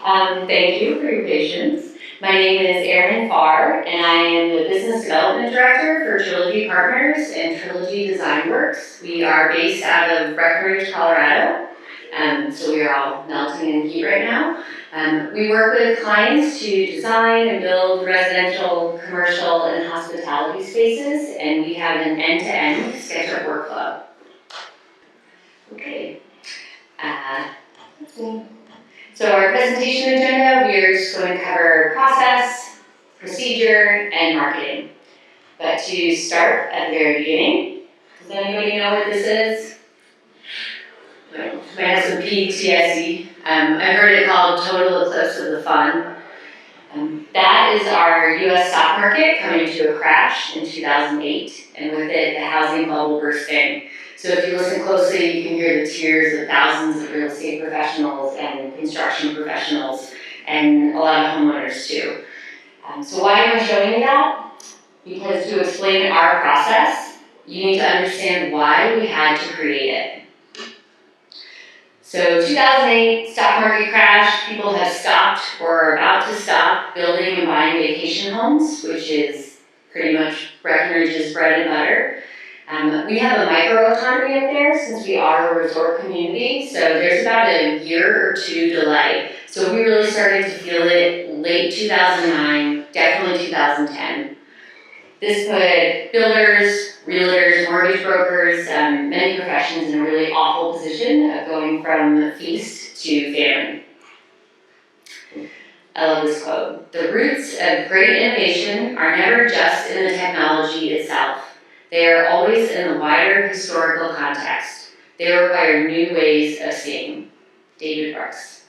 Thank you for your patience. My name is Erin Pfarr, and I am the Business Development Director for Trilogy Partners and Trilogy Design Works. We are based out of Breckenridge, Colorado, so we are all melting in heat right now. We work with clients to design and build residential, commercial, and hospitality spaces, and we have an end-to-end SketchUp workflow. Okay. Let's see. So our presentation agenda, we're just going to cover process, procedure, and marketing. But to start at the very beginning, does anybody know what this is? No. Might have some PTSD. I've heard it called total eclipse of the fun. That is our US stock market coming to a crash in 2008, and with it, the housing bubble bursting. So if you listen closely, you can hear the tears of thousands of real estate professionals and construction professionals, and a lot of homeowners too. So why am I showing you that? Because to explain our process, you need to understand why we had to create it. So 2008 stock market crash, people have stopped or are about to stop building and buying vacation homes, which is pretty much Breckenridge's bread and butter. We have a micro economy up there since we are a resort community, so there's about a year or two delay. So we really started to feel it late 2009, definitely 2010. This put builders, realtors, mortgage brokers, many professions in a really awful position of going from feast to famine. I love this quote. The roots of great innovation are never just in the technology itself. They are always in the wider historical context. They require new ways of seeing. David Brooks.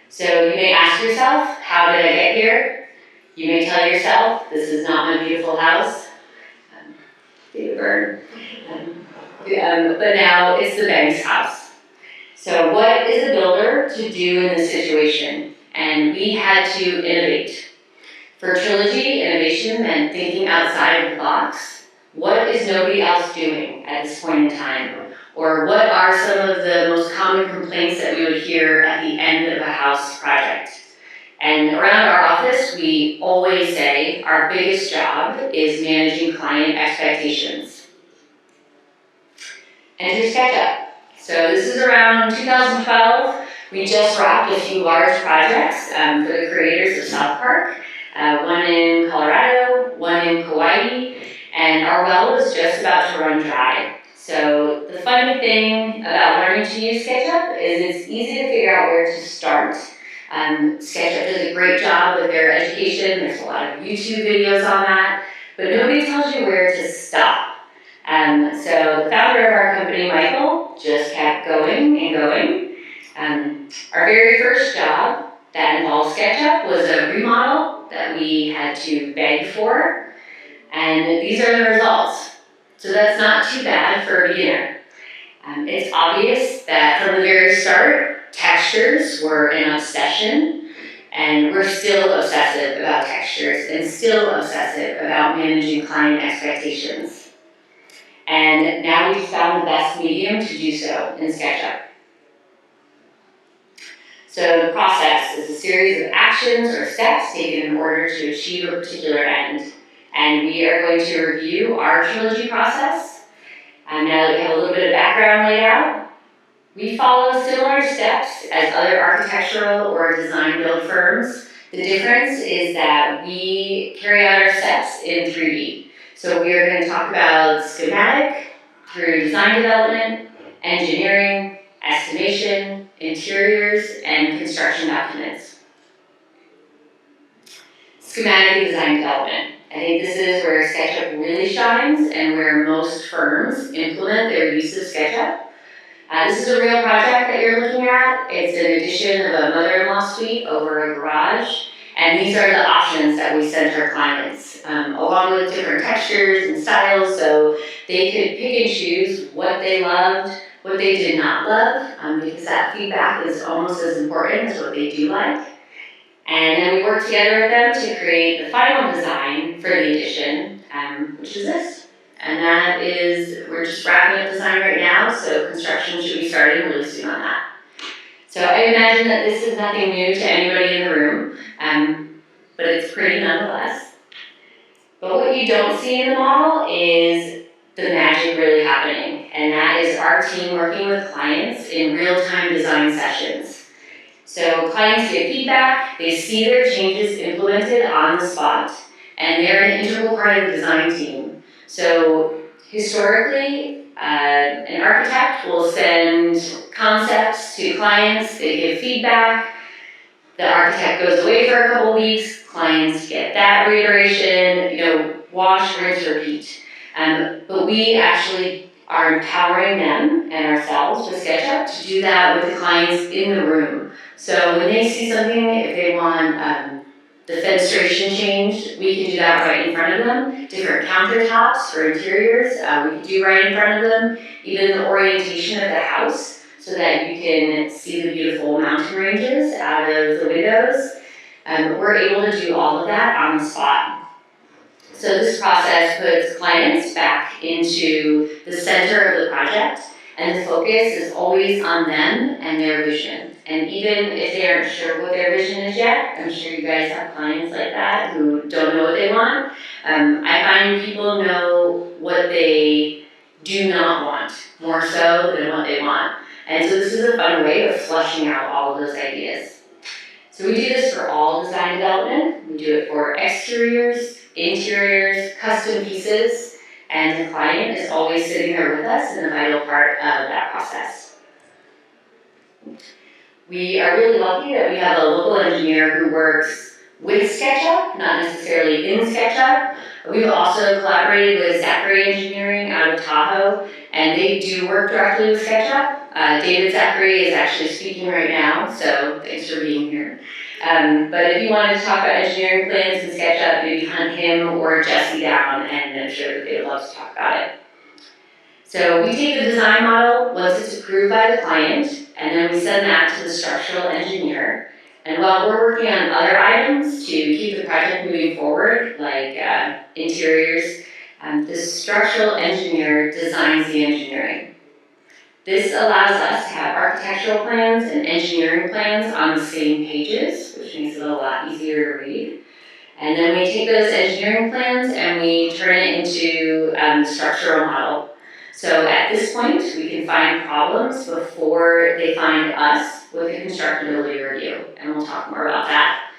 So you may ask yourself, how did I get here? You may tell yourself, this is not my beautiful house. David Byrne. But now it's the bank's house. So what is a builder to do in this situation? And we had to innovate. For Trilogy, innovation meant thinking outside of the box. What is nobody else doing at this point in time? Or what are some of the most common complaints that we would hear at the end of a house project? And around our office, we always say our biggest job is managing client expectations. Enter SketchUp. So this is around 2012. We just wrapped a few large projects for the creators of South Park, one in Colorado, one in Kauai, and our well was just about to run dry. So the funny thing about learning to use SketchUp is it's easy to figure out where to start. SketchUp does a great job with their education. There's a lot of YouTube videos on that, but nobody tells you where to stop. So the founder of our company, Michael, just kept going and going. Our very first job that involved SketchUp was a remodel that we had to beg for. And these are the results. So that's not too bad for a beginner. It's obvious that from the very start, textures were an obsession, and we're still obsessive about textures and still obsessive about managing client expectations. And now we've found the best medium to do so in SketchUp. So the process is a series of actions or steps taken in order to achieve a particular end. And we are going to review our Trilogy process. Now that we have a little bit of background laid out, we follow similar steps as other architectural or design build firms. The difference is that we carry out our steps in 3D. So we are going to talk about schematic through design development, engineering, estimation, interiors, and construction documents. Schematic design development. I think this is where SketchUp really shines and where most firms implement their use of SketchUp. This is a real project that you're looking at. It's an addition of a mother-in-law suite over a garage. And these are the options that we sent our clients, along with different textures and styles, so they could pick and choose what they loved, what they did not love, because that feedback is almost as important as what they do like. And then we work together with them to create the final design for the addition, which is this. And that is, we're just wrapping up design right now, so construction should be starting really soon on that. So I imagine that this is nothing new to anybody in the room, but it's pretty nonetheless. But what you don't see in the model is the magic really happening, and that is our team working with clients in real-time design sessions. So clients get feedback, they see their changes implemented on the spot, and they're an integral part of the design team. So historically, an architect will send concepts to clients, they give feedback, the architect goes away for a couple weeks, clients get that reiteration, wash, rinse, repeat. But we actually are empowering them and ourselves with SketchUp to do that with the clients in the room. So when they see something, if they want the fenestration changed, we can do that right in front of them. Different countertops for interiors, we can do right in front of them. Even the orientation of the house, so that you can see the beautiful mountain ranges out of the windows. We're able to do all of that on the spot. So this process puts clients back into the center of the project, and the focus is always on them and their vision. And even if they aren't sure what their vision is yet, I'm sure you guys have clients like that who don't know what they want. I find people know what they do not want, more so than what they want. And so this is a fun way of fleshing out all of those ideas. So we do this for all design development. We do it for exteriors, interiors, custom pieces, and the client is always sitting there with us and a vital part of that process. We are really lucky that we have a local engineer who works with SketchUp, not necessarily in SketchUp. We've also collaborated with Zachary Engineering out of Tahoe, and they do work directly with SketchUp. David Zachary is actually speaking right now, so thanks for being here. But if you wanted to talk about engineering plans in SketchUp, maybe hunt him or Jesse down, and I'm sure that they would love to talk about it. So we take the design model once it's approved by the client, and then we send that to the structural engineer. And while we're working on other items to keep the project moving forward, like interiors, the structural engineer designs the engineering. This allows us to have architectural plans and engineering plans on the same pages, which makes it a lot easier to read. And then we take those engineering plans and we turn it into the structural model. So at this point, we can find problems before they find us with a constructability review, and we'll talk more about that.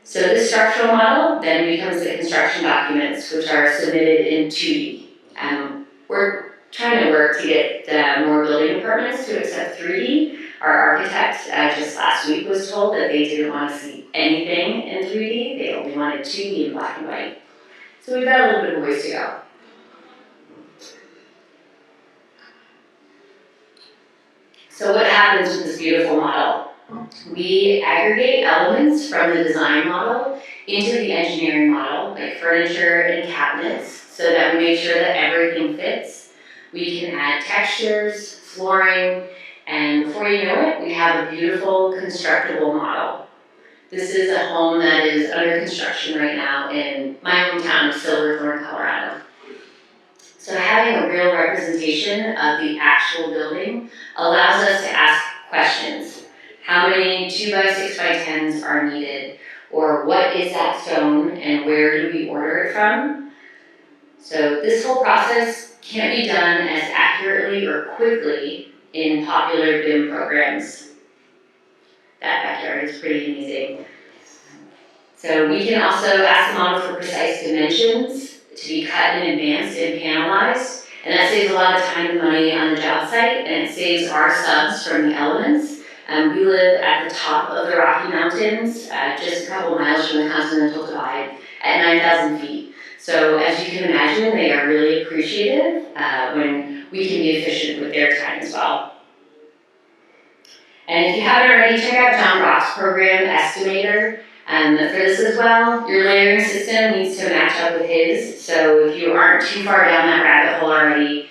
So this structural model then becomes the construction documents, which are submitted in 2D. We're trying to work to get more building departments to accept 3D. Our architect just last week was told that they didn't want to see anything in 3D, they only wanted 2D in black and white. So we've got a little bit of ways to go. So what happens with this beautiful model? We aggregate elements from the design model into the engineering model, like furniture and cabinets, so that we make sure that everything fits. We can add textures, flooring, and before you know it, we have a beautiful constructible model. This is a home that is under construction right now in my hometown of Silverthorne, Colorado. So having a real representation of the actual building allows us to ask questions. How many 2x6x10s are needed? Or what is that stone and where do we order it from? So this whole process can't be done as accurately or quickly in popular BIM programs. That backyard is pretty amazing. So we can also ask the model for precise dimensions to be cut in advance and panelized, and that saves a lot of time and money on the job site, and it saves our subs from the elements. We live at the top of the Rocky Mountains, just a couple miles from the Continental Divide, at 9,000 feet. So as you can imagine, they are really appreciative when we can be efficient with their time as well. And if you haven't already, check out John Brock's program, Estimator. For this as well, your layering system needs to match up with his. So if you aren't too far down that rabbit hole already,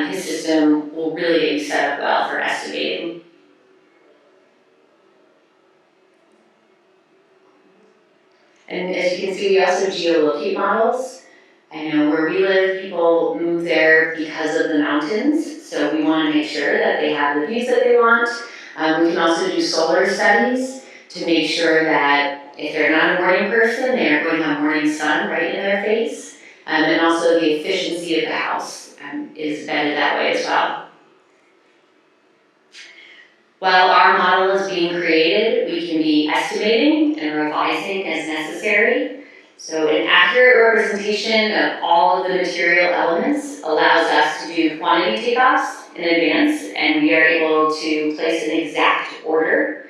his system will really get you set up well for estimating. And as you can see, we also geolocate models. I know where we live, people move there because of the mountains. So we want to make sure that they have the views that they want. We can also do solar studies to make sure that if they're not a morning person, they aren't going to have morning sun right in their face. And also the efficiency of the house is vetted that way as well. While our model is being created, we can be estimating and revising as necessary. So an accurate representation of all of the material elements allows us to do quantity takeoffs in advance, and we are able to place an exact order.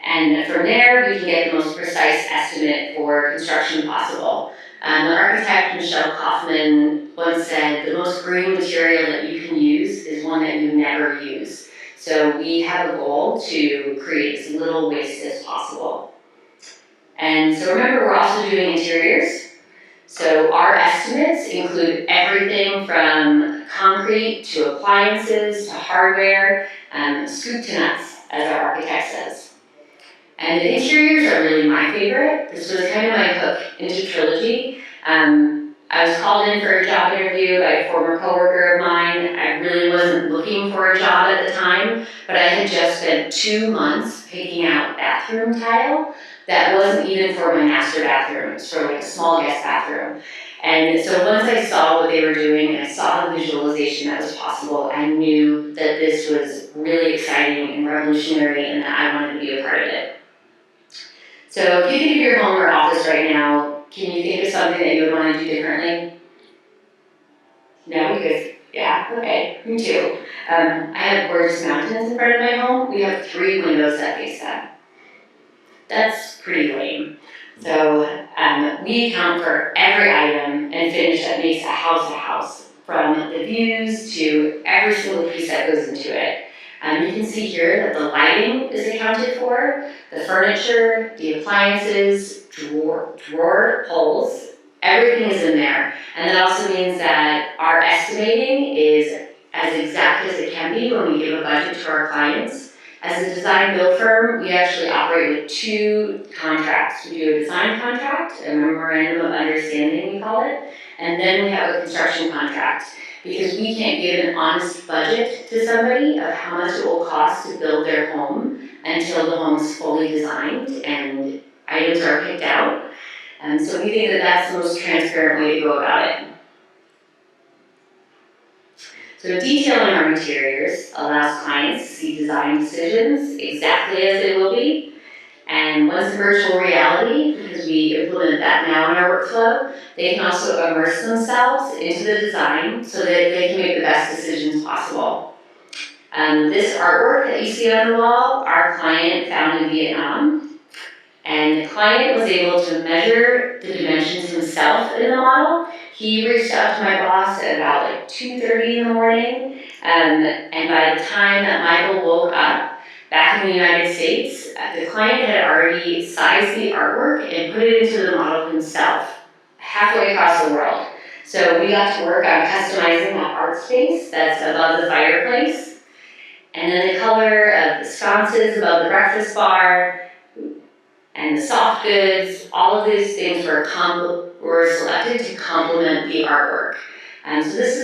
And from there, we can get the most precise estimate for construction possible. The architect, Michelle Kaufman, once said, the most green material that you can use is one that you never use. So we have a goal to create as little waste as possible. And so remember, we're also doing interiors. So our estimates include everything from concrete to appliances to hardware, scoop to nuts, as our architect says. And the interiors are really my favorite. This was kind of my hook into Trilogy. I was called in for a job interview by a former coworker of mine. I really wasn't looking for a job at the time, but I had just spent 2 months picking out bathroom tile that wasn't even for my master bathroom. It was for like a small guest bathroom. And so once I saw what they were doing and I saw the visualization that was possible, I knew that this was really exciting and revolutionary and that I wanted to be a part of it. So if you think of your home or office right now, can you think of something that you would want to do differently? No, because, yeah, okay, me too. I have gorgeous mountains in front of my home. We have 3 windows that face them. That's pretty lame. So we account for every item and finish that makes a house, from the views to every single piece that goes into it. You can see here that the lighting is accounted for, the furniture, the appliances, drawer pulls, everything is in there. And that also means that our estimating is as exact as it can be when we give a budget to our clients. As a design build firm, we actually operate with 2 contracts. We do a design contract, a memorandum of understanding we call it, and then we have a construction contract. Because we can't give an honest budget to somebody of how much it will cost to build their home until the home is fully designed and items are picked out. So we think that that's the most transparent way to go about it. So detailing our interiors allows clients to see design decisions exactly as they will be. And once in virtual reality, because we implement that now in our workflow, they can also immerse themselves into the design so that they can make the best decisions possible. This artwork that you see on the wall, our client found in Vietnam. And the client was able to measure the dimensions himself in the model. He reached out to my boss at about like 2:30 in the morning. And by the time that Michael woke up, back in the United States, the client had already sized the artwork and put it into the model himself, halfway across the world. So we got to work on customizing that art space that's above the fireplace. And then the color of the sconces above the breakfast bar, and the soft goods, all of these things were selected to complement the artwork. So this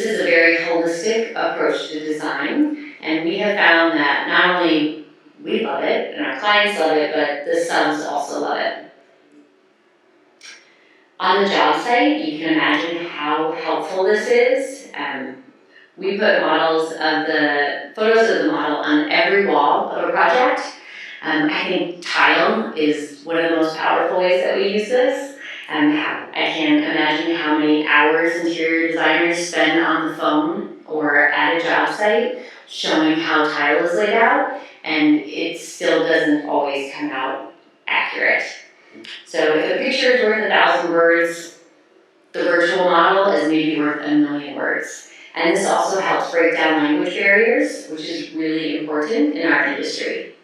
is a very holistic approach to design, and we have found that not only we love it and our clients love it, but the subs also love it. On the job site, you can imagine how helpful this is. We put photos of the model on every wall of a project. I think tile is one of the most powerful ways that we use this. I can't imagine how many hours interior designers spend on the phone or at a job site showing how tile is laid out, and it still doesn't always come out accurate. So if a picture is worth 1,000 words, the virtual model is maybe worth 1,000,000 words. And this also helps break down language barriers, which is really important in our industry.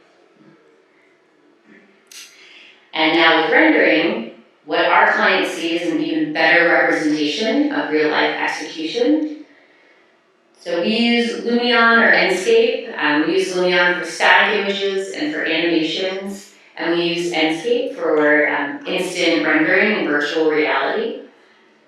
And now with rendering, what our clients see is an even better representation of real-life execution. So we use Lumion or Enscape. We use Lumion for static images and for animations, and we use Enscape for instant rendering and virtual reality.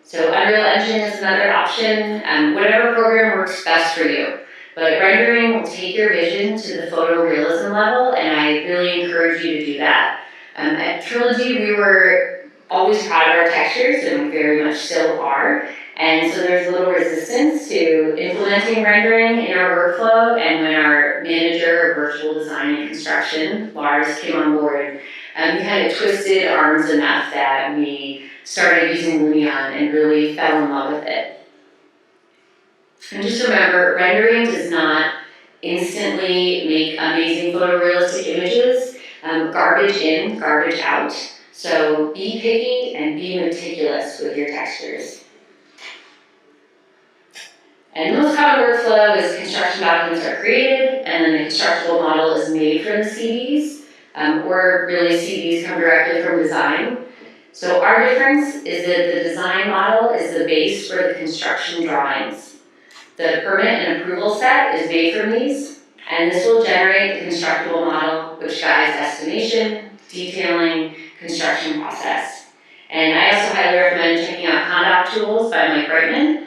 So Unreal Engine is another option, whatever program works best for you. But rendering will take your vision to the photorealism level, and I really encourage you to do that. At Trilogy, we were always proud of our textures, and we very much still are. And so there's a little resistance to implementing rendering in our workflow, and when our manager of virtual design and construction, Lars, came on board, we kind of twisted arms enough that we started using Lumion and really fell in love with it. And just remember, rendering does not instantly make amazing photorealistic images. Garbage in, garbage out. So be picky and be meticulous with your textures. And the most common workflow is construction documents are created, and then the constructible model is made from the CDs, or really CDs come directly from design. So our difference is that the design model is the base for the construction drawings. The permit and approval set is made from these, and this will generate the constructible model, which guides estimation, detailing, construction process. And I also highly recommend checking out Condoc Tools by Mike Brightman.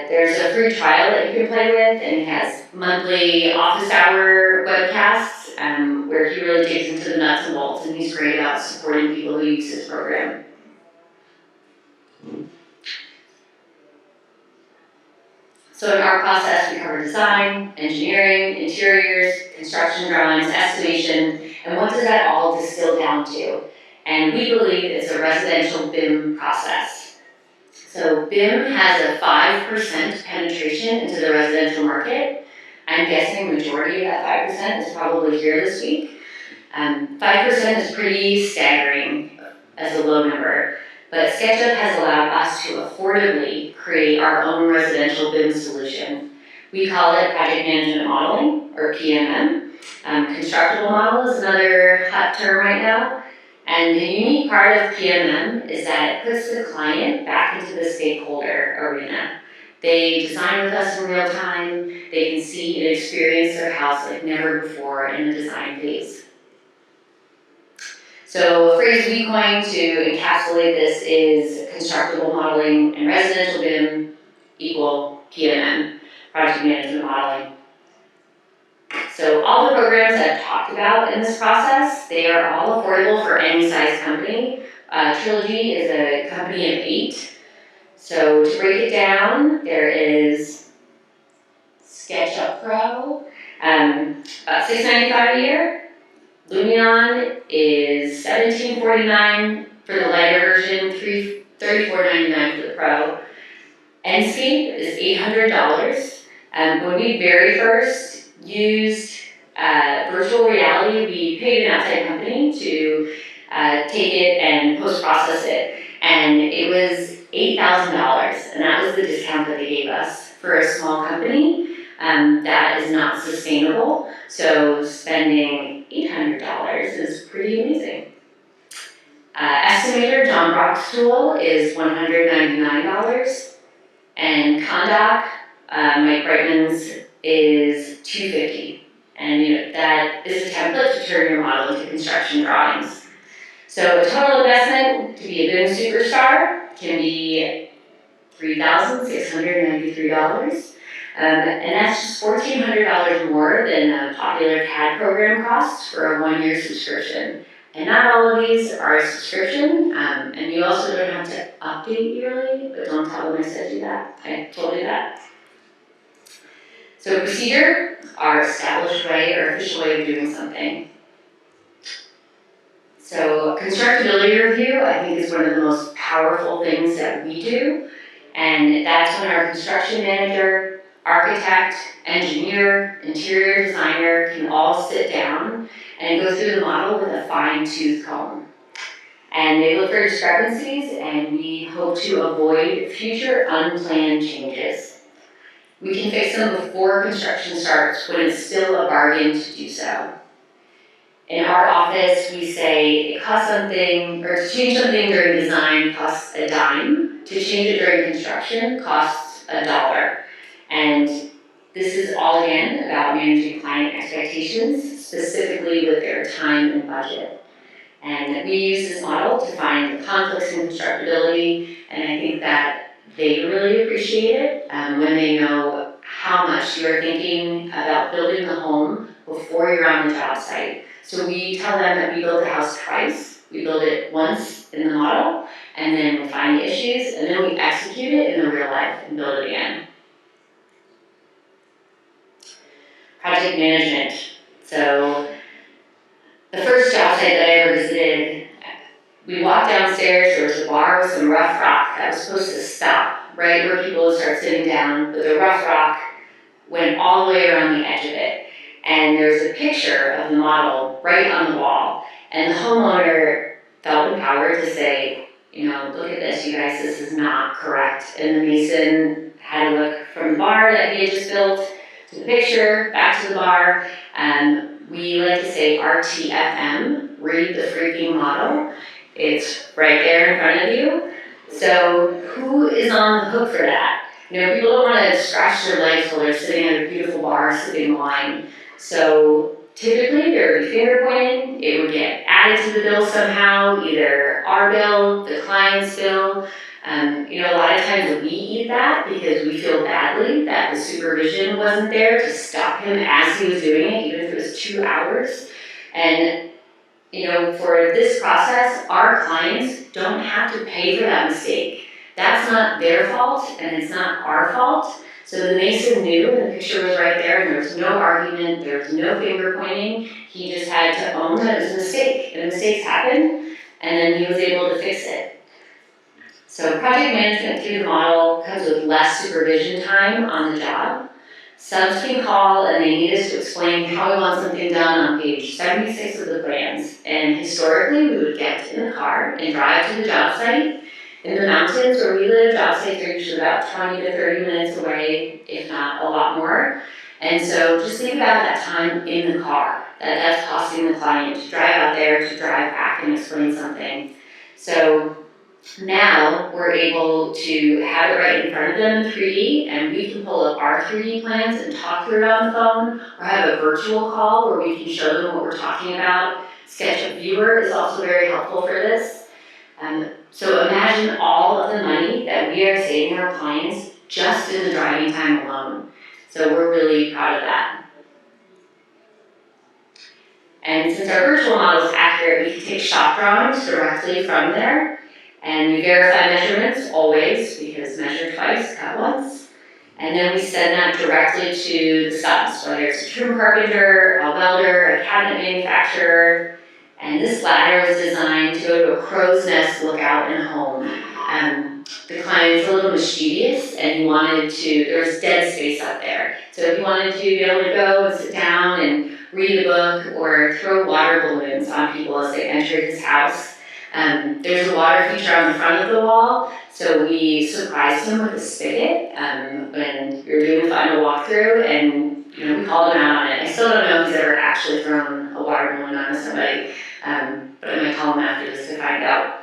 There's a free trial that you can play with, and he has monthly office hour webcasts where he really digs into the nuts and bolts, and he's great about supporting people who use his program. So in our process, we cover design, engineering, interiors, construction drawings, estimation, and what does that all distill down to? And we believe it's a residential BIM process. So BIM has a 5% penetration into the residential market. I'm guessing the majority of that 5% is probably here this week. 5% is pretty staggering as a low number, but SketchUp has allowed us to affordably create our own residential BIM solution. We call it Project Management Modeling, or PMM. Constructible model is another hot term right now. And the unique part of PMM is that it puts the client back into the stakeholder arena. They design with us in real time, they can see and experience their house like never before in the design phase. So a phrase we coined to encapsulate this is constructible modeling and residential BIM equal PMM, project management modeling. So all the programs I've talked about in this process, they are all affordable for any size company. Trilogy is a company of 8. So to break it down, there is SketchUp Pro, about $695 a year. Lumion is $1749 for the lighter version, $34.99 for the Pro. Enscape is $800. When we very first used virtual reality, we paid an outside company to take it and post-process it. And it was $8,000, and that was the discount that they gave us. For a small company, that is not sustainable, so spending $800 is pretty amazing. Estimator, John Brock's tool, is $199, and Condoc, Mike Brightman's, is $250. And that is a template to turn your model into construction drawings. So a total investment to be a BIM superstar can be $3,693. And that's just $1,400 more than a popular CAD program costs for a 1-year subscription. And not all of these are a subscription, and you also don't have to update yearly, but don't tell them I said you that. I told you that. So procedure, our established way or official way of doing something. So constructability review, I think, is one of the most powerful things that we do. And that's when our construction manager, architect, engineer, interior designer can all sit down and go through the model with a fine-tooth comb. And they look for discrepancies, and we hope to avoid future unplanned changes. We can fix them before construction starts when it's still a bargain to do so. In our office, we say it costs something, or to change something during design costs a dime, to change it during construction costs $1. And this is all again about managing client expectations, specifically with their time and budget. And we use this model to find the conflicts in constructability, and I think that they really appreciate it when they know how how much you are thinking about building the home before you're on the job site. So we tell them that we build the house twice. We build it once in the model, and then we find the issues, and then we execute it in the real life and build it again. Project management. So the first job site that I ever visited, we walked downstairs, there was a bar with some rough rock that was supposed to stop right where people would start sitting down, but the rough rock went all the way around the edge of it. And there's a picture of the model right on the wall. And the homeowner felt empowered to say, you know, look at this, you guys, this is not correct. And the mason had to look from the bar that he had just built to the picture, back to the bar. We like to say RTFM, read the freaking model. It's right there in front of you. So who is on the hook for that? You know, people don't want to scratch their legs while they're sitting at a beautiful bar sipping wine. So typically there would be finger pointing, it would get added to the bill somehow, either our bill, the client's bill. You know, a lot of times we eat that because we feel badly that the supervision wasn't there to stop him as he was doing it, even if it was 2 hours. And you know, for this process, our clients don't have to pay for that mistake. That's not their fault, and it's not our fault. So the mason knew, and the picture was right there, and there was no argument, there was no finger pointing. He just had to own that it was a mistake, and mistakes happen, and then he was able to fix it. So project management through the model comes with less supervision time on the job. Subs can call and they need us to explain how we want something done on page 76 of the plans. And historically, we would get in the car and drive to the job site. In the mountains where we live, job sites are usually about 20 to 30 minutes away, if not a lot more. And so just think about that time in the car, that's costing the client to drive out there, to drive back and explain something. So now we're able to have it right in front of them in 3D, and we can pull up our 3D plans and talk through it on the phone, or have a virtual call where we can show them what we're talking about. SketchUp Viewer is also very helpful for this. So imagine all of the money that we are saving our clients just in the driving time alone. So we're really proud of that. And since our virtual model is accurate, we can take shop drawings directly from there. And we verify measurements always, because measure twice, cut once. And then we send that directly to the subs, whether it's a trim carpenter, a welder, a cabinet manufacturer. And this ladder was designed to go to a crow's nest lookout in a home. The client's a little mischievous, and he wanted to, there was dead space up there. So he wanted to be able to go and sit down and read a book or throw water balloons on people as they entered his house. There's a water feature on the front of the wall, so we surprised him with a spigot when we were doing the final walkthrough, and you know, we called him out on it. I still don't know if he's ever actually thrown a water balloon on somebody, but I might call him after just to find out.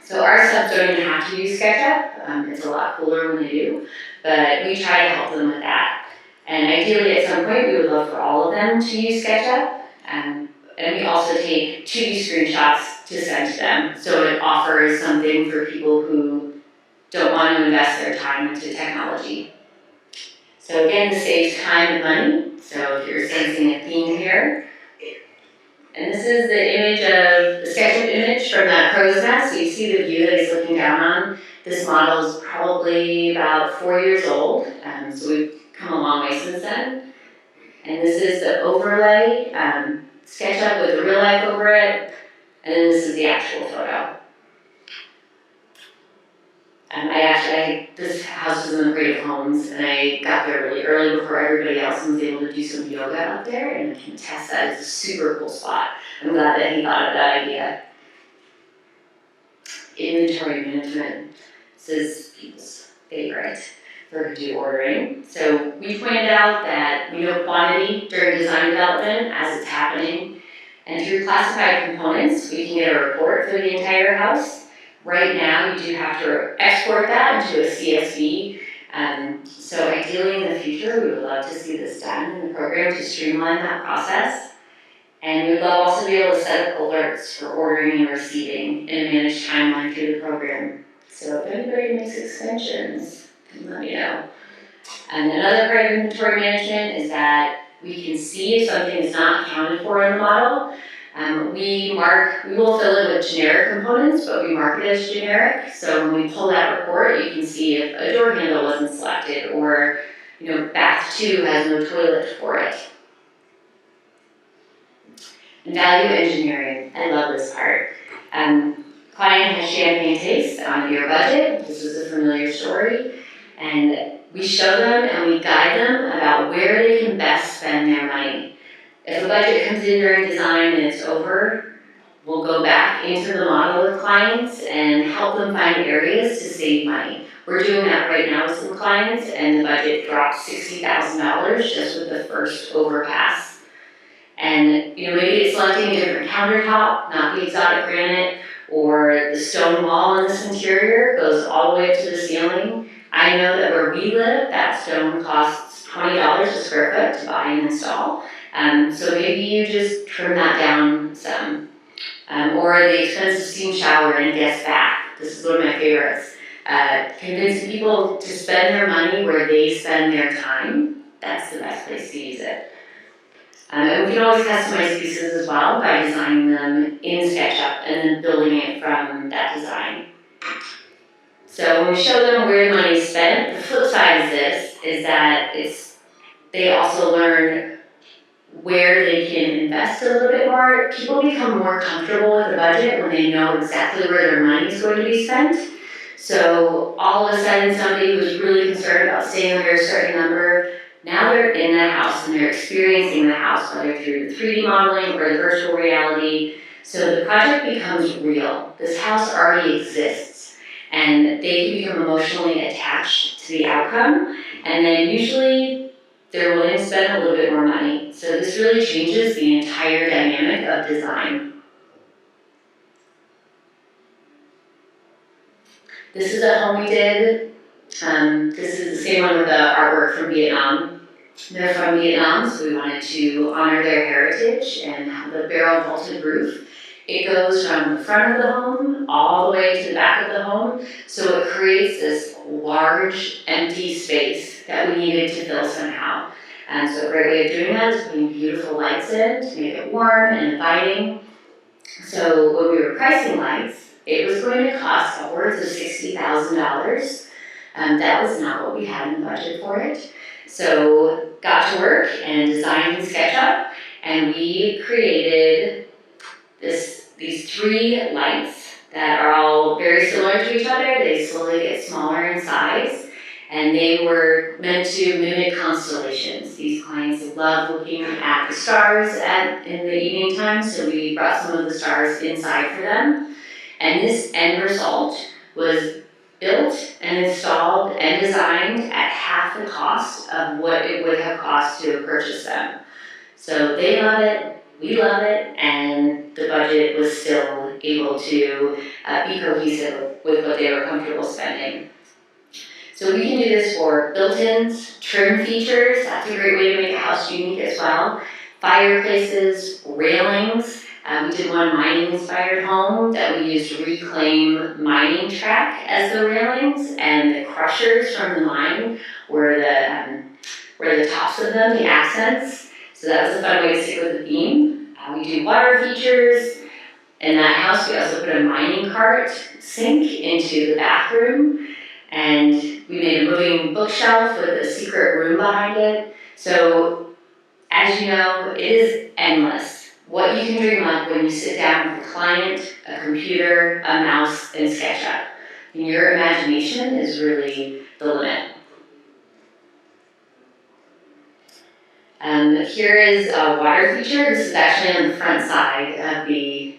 So our subs don't even have to use SketchUp. It's a lot cooler when they do, but we try to help them with that. And ideally, at some point, we would love for all of them to use SketchUp. And we also take 2D screenshots to send to them, so it offers something for people who don't want to invest their time into technology. So again, this saves time and money. So if you're sensing a theme here. And this is the image of the SketchUp image from that crow's nest. So you see the view that he's looking down on. This model is probably about 4 years old, so we've come a long way since then. And this is the overlay, SketchUp with the real life over it, and then this is the actual photo. This house was in the Creative Homes, and I got there really early before everybody else and was able to do some yoga up there, and I can attest that it's a super cool spot. I'm glad that he thought of that idea. Inventory management. This is people's favorite for do ordering. So we pointed out that we know quantity during design development as it's happening, and through classified components, we can get a report for the entire house. Right now, you do have to export that into a CSV. So ideally in the future, we would love to see this done in the program to streamline that process. And we would love also to be able to set up alerts for ordering and receiving in a managed timeline through the program. So if anybody makes extensions, let me know. And another part of inventory management is that we can see if something is not accounted for in the model. We will fill it with generic components, but we mark it as generic. So when we pull that report, you can see if a door handle wasn't selected or, bath 2 has no toilet for it. And value engineering, I love this part. Client has champagne taste on a beer budget. This is a familiar story. And we show them and we guide them about where they can best spend their money. If a budget comes in during design and it's over, we'll go back into the model with clients and help them find areas to save money. We're doing that right now with some clients, and the budget dropped $60,000 just with the first overpass. And maybe it's selecting a different countertop, not the exotic granite, or the stone wall in this interior goes all the way up to the ceiling. I know that where we live, that stone costs $20 a square foot to buy and install. So maybe you just trim that down some. Or the expensive steam shower in a guest bath. This is one of my favorites. Convincing people to spend their money where they spend their time. That's the best place to use it. And we can always customize pieces as well by designing them in SketchUp and then building it from that design. So when we show them where the money is spent, the flip side of this is that they also learn where they can invest a little bit more. People become more comfortable with the budget when they know exactly where their money is going to be spent. So all of a sudden, somebody who's really concerned about staying under a certain number, now they're in the house and they're experiencing the house, whether through 3D modeling or the virtual reality. So the project becomes real. This house already exists, and they can become emotionally attached to the outcome. And then usually they're willing to spend a little bit more money. So this really changes the entire dynamic of design. This is a home we did. This is the same one with the artwork from Vietnam. They're from Vietnam, so we wanted to honor their heritage and have the barrel vaulted roof. It goes from the front of the home all the way to the back of the home, so it creates this large empty space that we needed to fill somehow. And so a great way of doing that is putting beautiful lights in to make it warm and inviting. So when we were pricing lights, it was going to cost upwards of $60,000. That was not what we had in the budget for it. So got to work and designed in SketchUp, and we created these 3 lights that are all very similar to each other. They slowly get smaller in size, and they were meant to mimic constellations. These clients love looking at the stars in the evening time, so we brought some of the stars inside for them. And this end result was built and installed and designed at half the cost of what it would have cost to purchase them. So they love it, we love it, and the budget was still able to be cohesive with what they were comfortable spending. So we can do this for built-ins, trim features. That's a great way to make a house unique as well. Fireplaces, railings. We did one mining-inspired home that we used reclaim mining track as the railings, and the crushers from the mine were the tops of them, the accents. So that was a fun way to stick with the theme. We do water features. In that house, we also put a mining cart sink into the bathroom, and we made a moving bookshelf with a secret room behind it. So, as you know, it is endless. What you can dream up when you sit down with a client, a computer, a mouse, and SketchUp. And your imagination is really the limit. Here is a water feature. This is actually on the front side of the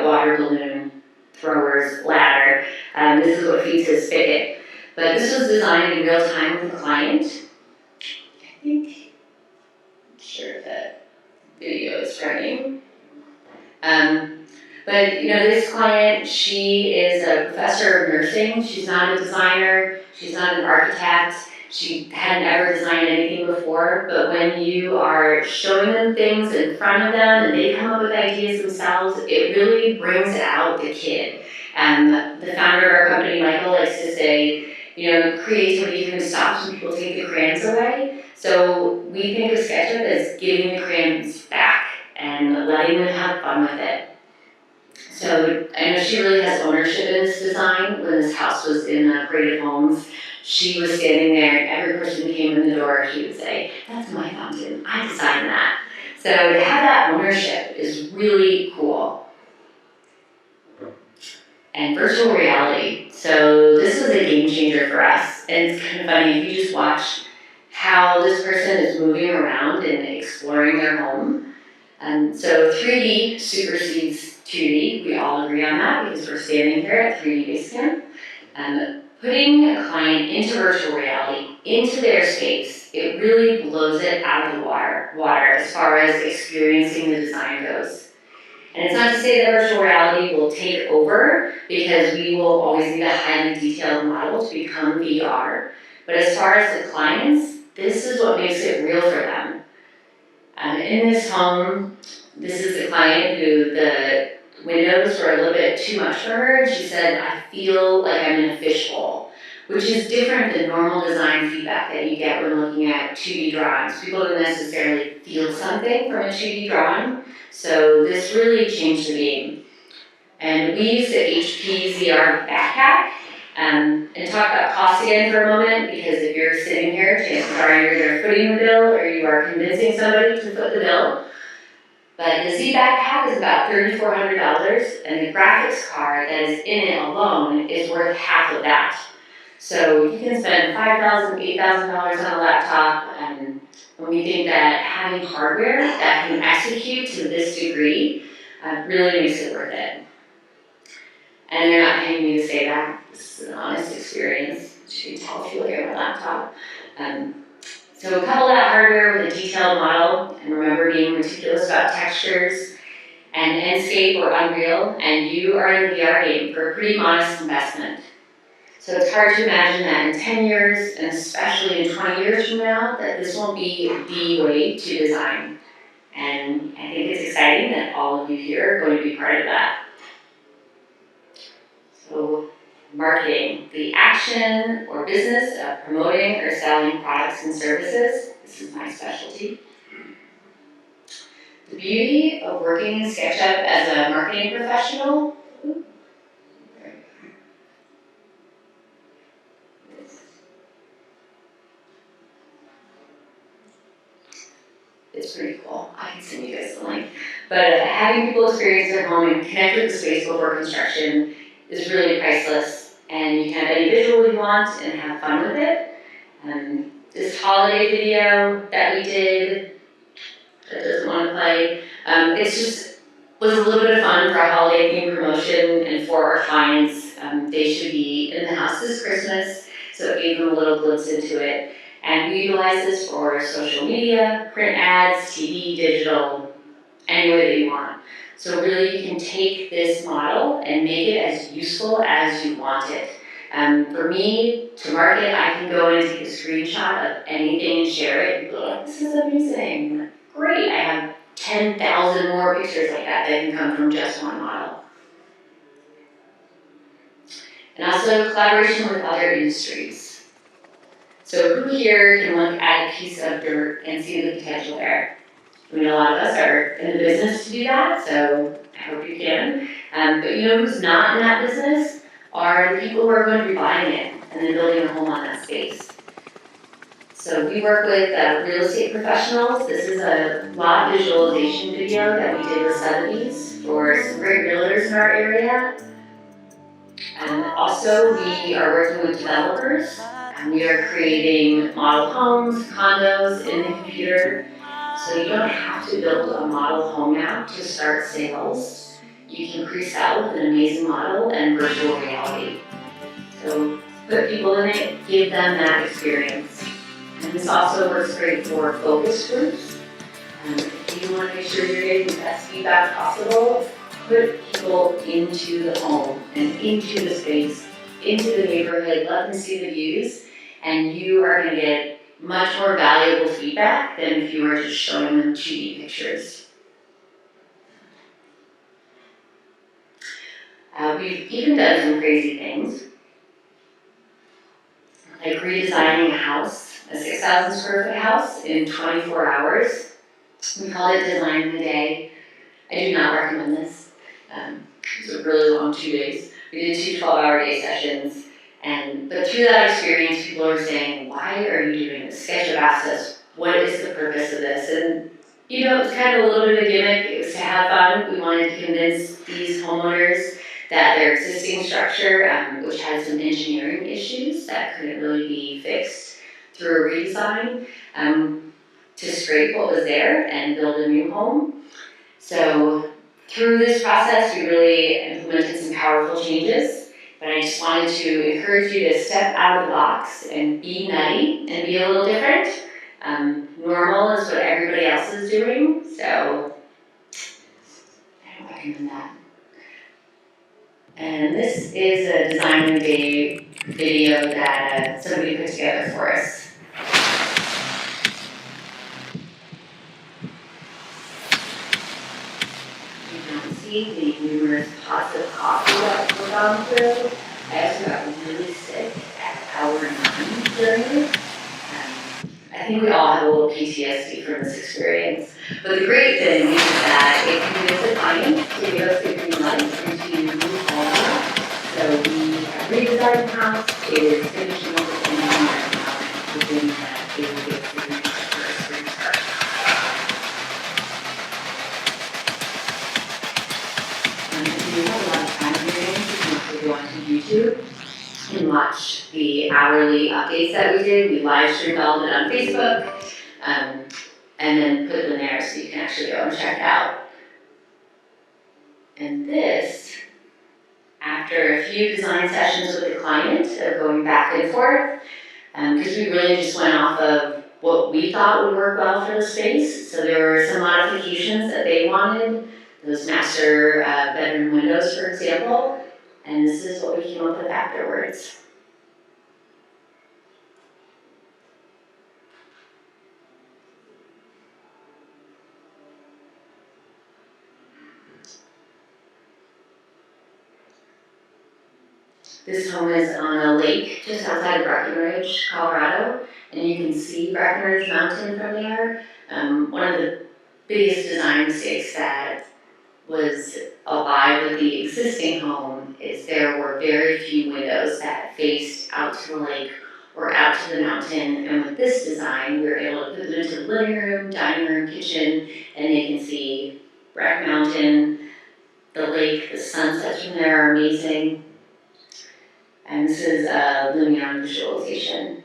water balloon thrower's ladder. This is what feeds his spigot. But this was designed in real time with the client. I'm sure if that video is running. But this client, she is a professor of nursing. She's not a designer. She's not an architect. She hadn't ever designed anything before, but when you are showing them things in front of them and they come up with ideas themselves, it really brings out the kid. The founder of our company, Michael, likes to say, Creativity even stops when people take the crayons away. So we think of SketchUp as giving the crayons back and letting them have fun with it. So I know she really has ownership in this design. When this house was in Creative Homes, she was standing there, and every person who came in the door, she would say, "That's my fountain, I designed that." So to have that ownership is really cool. And virtual reality. So this was a game changer for us. And it's kind of funny, if you just watch how this person is moving around and exploring their home. So 3D supersedes 2D. We all agree on that because we're standing here at 3D Basecamp. Putting a client into virtual reality, into their space, it really blows it out of the water as far as experiencing the design goes. And it's not to say that virtual reality will take over, because we will always need a highly detailed model to become VR. But as far as the clients, this is what makes it real for them. In this home, this is a client who the windows were a little bit too much for her, and she said, "I feel like I'm in a fishbowl," which is different than normal design feedback that you get when looking at 2D drawings. People don't necessarily feel something from a 2D drawing, so this really changed the game. And we used the HP ZR backpack, and talk about cost again for a moment, because if you're sitting here, chances are you're either footing the bill or you are convincing somebody to foot the bill. But the Z backpack is about $3,400, and the graphics card that is in it alone is worth half of that. So you can spend $5,000, $8,000 on a laptop, and when we think that having hardware that can execute to this degree really makes it worth it. And they're not paying me to say that. This is an honest experience. You can tell if you look at my laptop. So couple that hardware with a detailed model, and remember being meticulous about textures and Enscape or Unreal, and you are in the VR game for a pretty modest investment. So it's hard to imagine that in 10 years, and especially in 20 years from now, that this won't be the way to design. And I think it's exciting that all of you here are going to be part of that. So marketing, the action or business of promoting or selling products and services. This is my specialty. The beauty of working in SketchUp as a marketing professional. It's pretty cool. I can send you guys the link. But having people experience their home and connect with the space before construction is really priceless. And you can have any visual you want and have fun with it. This holiday video that we did, that doesn't want to play, it's just was a little bit of fun for a holiday themed promotion and for our clients. They should be in the house this Christmas, so it gave them a little glimpse into it. And we utilize this for social media, print ads, TV, digital, any way that you want. So really you can take this model and make it as useful as you want it. For me, to market, I can go and take a screenshot of anything and share it and be like, "This is amazing, great, I have 10,000 more pictures like that that can come from just one model." And also collaboration with other industries. So who here can look at a piece of dirt and see the potential there? I mean, a lot of us are in the business to do that, so I hope you can. But you know who's not in that business? Are the people who are going to be buying it and then building a home on that space. So we work with real estate professionals. This is a lot visualization video that we did with Sotheby's for some great realtors in our area. And also we are working with developers, and we are creating model homes, condos in the computer. So you don't have to build a model home now to start sales. You can pre-sell with an amazing model and virtual reality. So put people in it, give them that experience. And this also works great for focus groups. If you want to make sure you're getting the best feedback possible, put people into the home and into the space, into the neighborhood, let them see the views, and you are going to get much more valuable feedback than if you were just showing them 2D pictures. We've even done some crazy things. like redesigning a house, a 6,000 square foot house in 24 hours. We called it Design in a Day. I do not recommend this. It was a really long 2 days. We did 2 12-hour day sessions, but through that experience, people are saying, why are you doing this? SketchUp asked us, what is the purpose of this? And you know, it was kind of a little bit of a gimmick. It was to have fun. We wanted to convince these homeowners that their existing structure, which had some engineering issues that couldn't really be fixed through a redesign, to scrape what was there and build a new home. So through this process, we really implemented some powerful changes, but I just wanted to encourage you to step out of the box and be nutty and be a little different. Normal is what everybody else is doing, so I don't recommend that. And this is a Design in a Day video that somebody put together for us. You can see the numerous pots of coffee that we're gone through. I also got really sick at hour 9 during it. I think we all have a little PTSD from this experience. But the great thing is that it convinced the client to give us the green light and to move forward. So we have redesigned the house, it is finishing up with engineering right now, hoping that it will get through for a spring start. If you have a lot of time here, you can also go onto YouTube and watch the hourly updates that we did. We live streamed all of it on Facebook, and then put them there so you can actually go and check it out. And this, after a few design sessions with the client of going back and forth, because we really just went off of what we thought would work well for the space. So there were some modifications that they wanted, those master bedroom windows, for example, and this is what we came up with afterwards. This home is on a lake just outside of Breckenridge, Colorado, and you can see Breckenridge Mountain from there. One of the biggest design mistakes that was alive with the existing home is there were very few windows that faced out to the lake or out to the mountain, and with this design, we were able to put them into the living room, dining room, kitchen, and they can see Breck Mountain, the lake, the sunsets from there are amazing. And this is a Lumion visualization.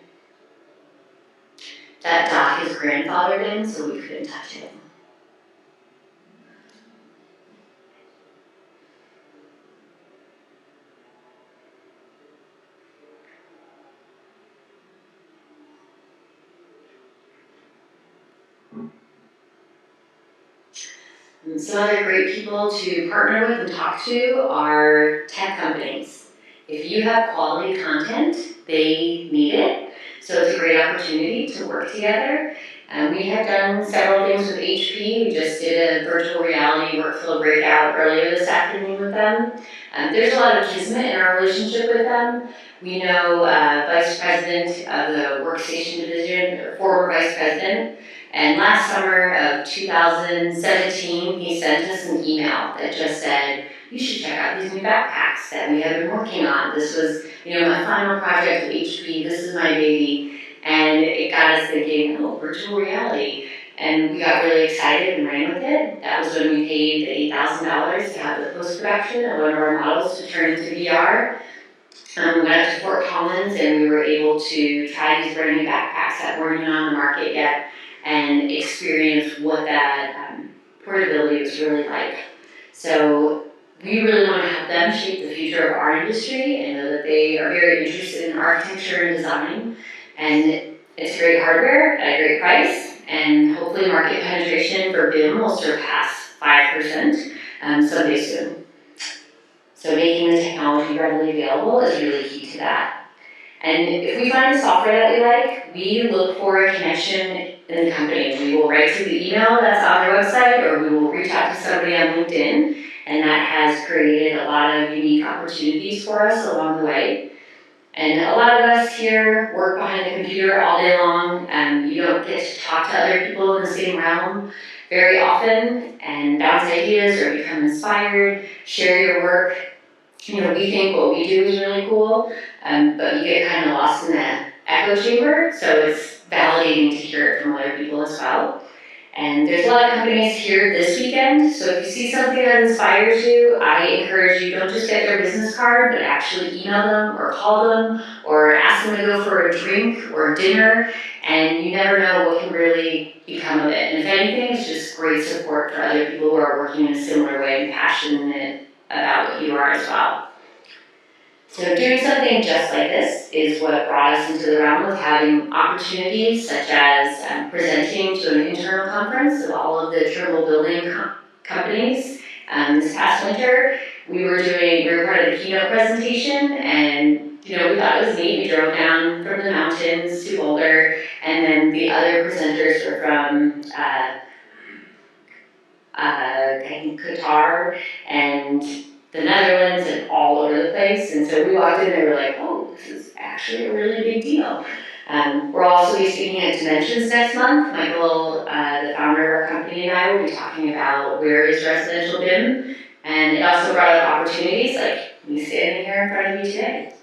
That dock is grandfathered in, so we couldn't touch it. And some other great people to partner with and talk to are tech companies. If you have quality content, they need it. So it's a great opportunity to work together. We have done several things with HP. We just did a virtual reality workflow breakout earlier this afternoon with them. There's a lot of kismet in our relationship with them. We know Vice President of the Workstation Division, or former Vice President, and last summer of 2017, he sent us an email that just said, you should check out these new backpacks that we have been working on. This was, my final project with HP. This is my baby. And it got us thinking, virtual reality. And we got really excited and ran with it. That was when we paid the $8,000 to have the post-production of one of our models to turn into VR. We went up to Fort Collins and we were able to try these brand new backpacks that weren't even on the market yet and experience what that portability was really like. So we really want to have them shape the future of our industry and know that they are very interested in architecture and design. And it's great hardware at a great price, and hopefully market penetration for BIM will surpass 5% someday soon. So making the technology readily available is really key to that. And if we find a software that we like, we look for a connection in the company. We will write to the email that's on their website, or we will reach out to somebody on LinkedIn, and that has created a lot of unique opportunities for us along the way. And a lot of us here work behind the computer all day long, and you don't get to talk to other people in the same realm very often and bounce ideas or become inspired, share your work. You know, we think what we do is really cool, but you get kind of lost in that echo chamber, so it's validating to hear it from other people as well. And there's a lot of companies here this weekend, so if you see something that inspires you, I encourage you, don't just get their business card, but actually email them or call them or ask them to go for a drink or dinner, and you never know what can really become of it. And if anything, it's just great support for other people who are working in a similar way and passionate about what you are as well. So doing something just like this is what brought us into the realm of having opportunities such as presenting to an internal conference of all of the Trimble building companies. This past winter, we were part of the keynote presentation, and we thought it was neat. We drove down from the mountains to Boulder, and then the other presenters were from I think Qatar and the Netherlands and all over the place. And so we walked in and we were like, oh, this is actually a really big deal. We're also be speaking at Dimensions next month. Michael, the founder of our company, and I will be talking about where is residential BIM. And it also brought up opportunities like me standing here in front of you today.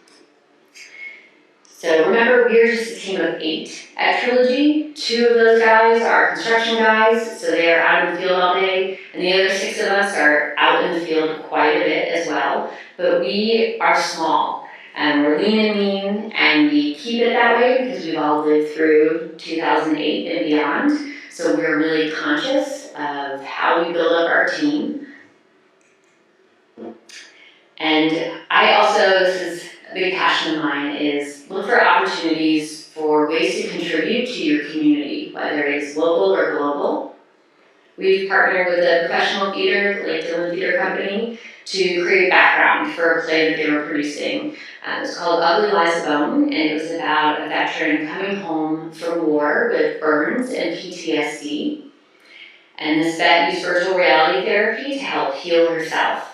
So remember, we're just a team of 8 at Trilogy. 2 of those guys are construction guys, so they are out in the field all day, and the other 6 of us are out in the field quite a bit as well. But we are small, and we're lean and mean, and we keep it that way because we've all lived through 2008 and beyond. So we're really conscious of how we build up our team. And I also, this is a big passion of mine, is look for opportunities for ways to contribute to your community, whether it's local or global. We've partnered with a professional theater, the Lake Dillon Theater Company, to create background for a play that they were producing. It was called Ugly Lies a Bone, and it was about a veteran coming home from war with burns and PTSD. And this vet used virtual reality therapy to help heal herself.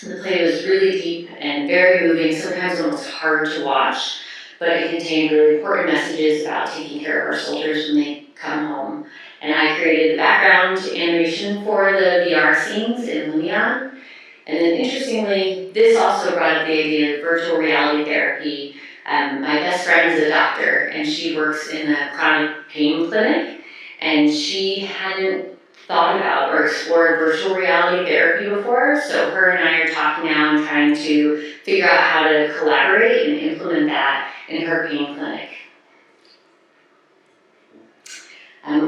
The play was really deep and very moving, sometimes almost hard to watch, but it contained really important messages about taking care of our soldiers when they come home. And I created the background animation for the VR scenes in Lumion. And then interestingly, this also brought up the idea of virtual reality therapy. My best friend is a doctor, and she works in a chronic pain clinic, and she hadn't thought about or explored virtual reality therapy before, so her and I are talking now and trying to figure out how to collaborate and implement that in her pain clinic.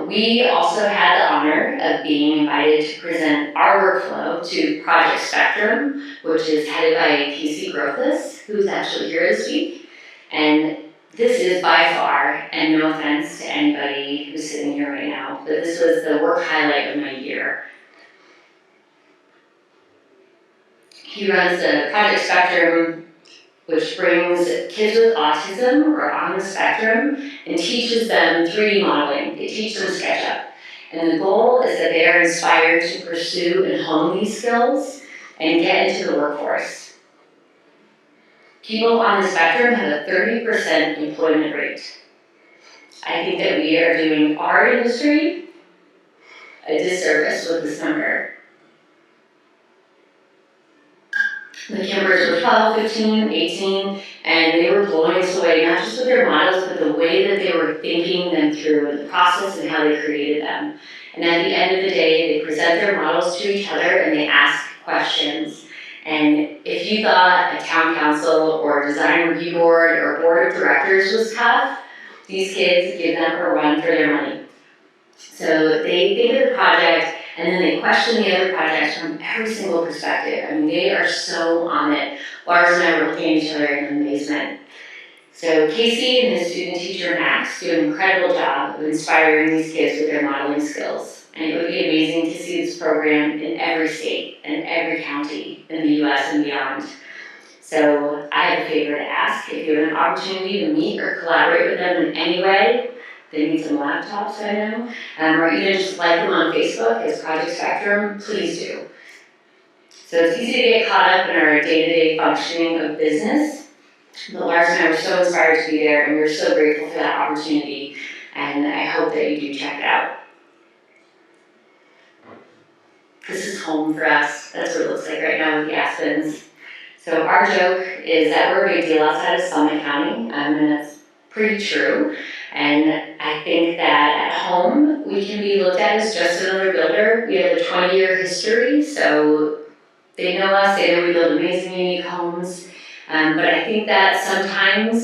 We also had the honor of being invited to present our workflow to Project Spectrum, which is headed by Casey Grothus, who's actually here this week. And this is by far, and no offense to anybody who's sitting here right now, but this was the work highlight of my year. He runs the Project Spectrum, which brings kids with autism or on the spectrum and teaches them 3D modeling. They teach them SketchUp. And the goal is that they are inspired to pursue and hone these skills and get into the workforce. People on the spectrum have a 30% employment rate. I think that we are doing our industry a disservice with this number. The Kimbers were 12, 15, 18, and they were blowing us away, not just with their models, but the way that they were thinking them through and the process and how they created them. And at the end of the day, they present their models to each other and they ask questions. And if you thought a town council or design review board or board of directors was tough, these kids give them a run for their money. So they think of the project and then they question the other projects from every single perspective. I mean, they are so on it. Lars and I were looking at each other in amazement. So Casey and his student teacher Max do an incredible job of inspiring these kids with their modeling skills. And it would be amazing to see this program in every state and every county in the US and beyond. So I have a favor to ask. If you have an opportunity to meet or collaborate with them in any way, they need some laptops, I know, or even just like them on Facebook as Project Spectrum, please do. So it's easy to get caught up in our day-to-day functioning of business, But Lars and I were so inspired to be there, and we were so grateful for that opportunity, and I hope that you do check it out. This is home for us. That's what it looks like right now with the Aspens. So our joke is that we're a big deal outside of Summit County, and that's pretty true. And I think that at home, we can be looked at as just another builder. We have a 20-year history, so they know us, they know we build amazing, unique homes. But I think that sometimes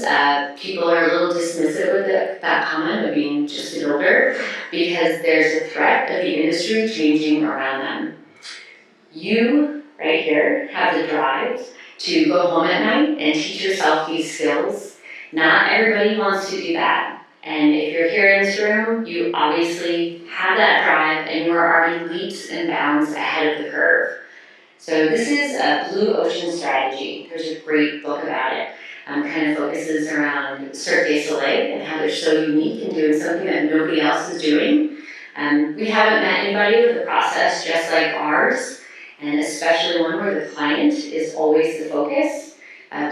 people are a little dismissive with that comment of being just a builder because there's a threat of the industry changing around them. You, right here, have the drive to go home at night and teach yourself these skills. Not everybody wants to do that. And if you're here in this room, you obviously have that drive and you are already leaps and bounds ahead of the curve. So this is a blue ocean strategy. There's a great book about it. Kind of focuses around Cirque du Soleil and how they're so unique in doing something that nobody else is doing. We haven't met anybody with a process just like ours, and especially one where the client is always the focus.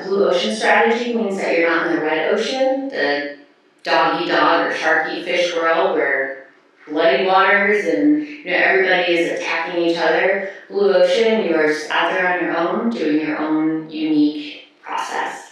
Blue ocean strategy means that you're not in the red ocean, the dog-eat-dog or shark-eat-fish world where bloody waters and everybody is attacking each other. Blue ocean, you are just out there on your own, doing your own unique process.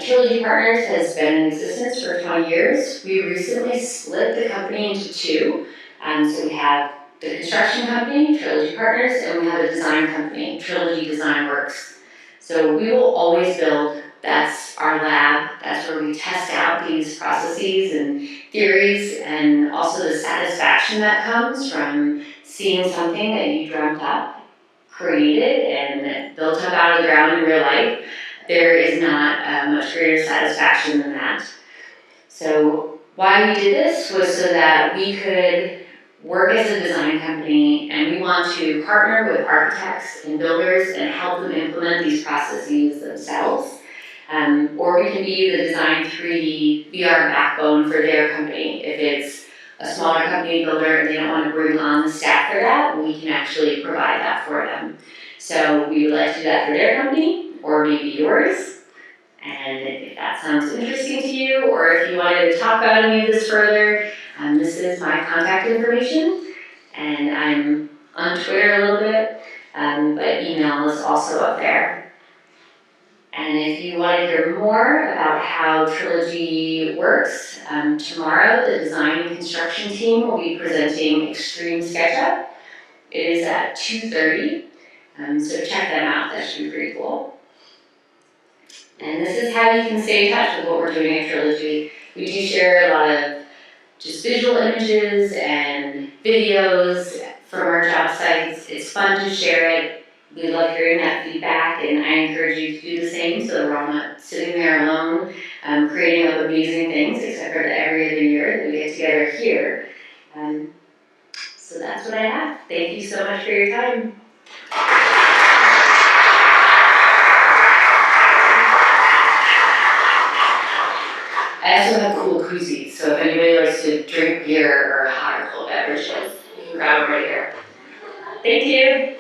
Trilogy Partners has been in existence for 20 years. We recently split the company into two. So we have the construction company, Trilogy Partners, and we have a design company, Trilogy Design Works. So we will always build. That's our lab. That's where we test out these processes and theories, and also the satisfaction that comes from seeing something that you dreamt up, created, and built up out of the ground in real life. There is not much greater satisfaction than that. So why we did this was so that we could work as a design company, and we want to partner with architects and builders and help them implement these processes themselves. Or we can be the design 3D VR backbone for their company. If it's a smaller company builder and they don't want to bring on the staff for that, we can actually provide that for them. So we would like to do that for their company, or maybe yours. And if that sounds interesting to you, or if you wanted to talk about any of this further, this is my contact information. And I'm on Twitter a little bit, but email is also up there. And if you want to hear more about how Trilogy works, tomorrow the design and construction team will be presenting Extreme SketchUp. It is at 2:30, so check them out. That should be pretty cool. And this is how you can stay in touch with what we're doing at Trilogy. We do share a lot of just visual images and videos from our job sites. It's fun to share it. We love hearing that feedback, and I encourage you to do the same so that we're all not sitting there alone, creating up amazing things, except for every other year that we get together here. So that's what I have. Thank you so much for your time. I also have cool koozies, so if anybody likes to drink beer or hot or cold beverages, you can grab them right here. Thank you.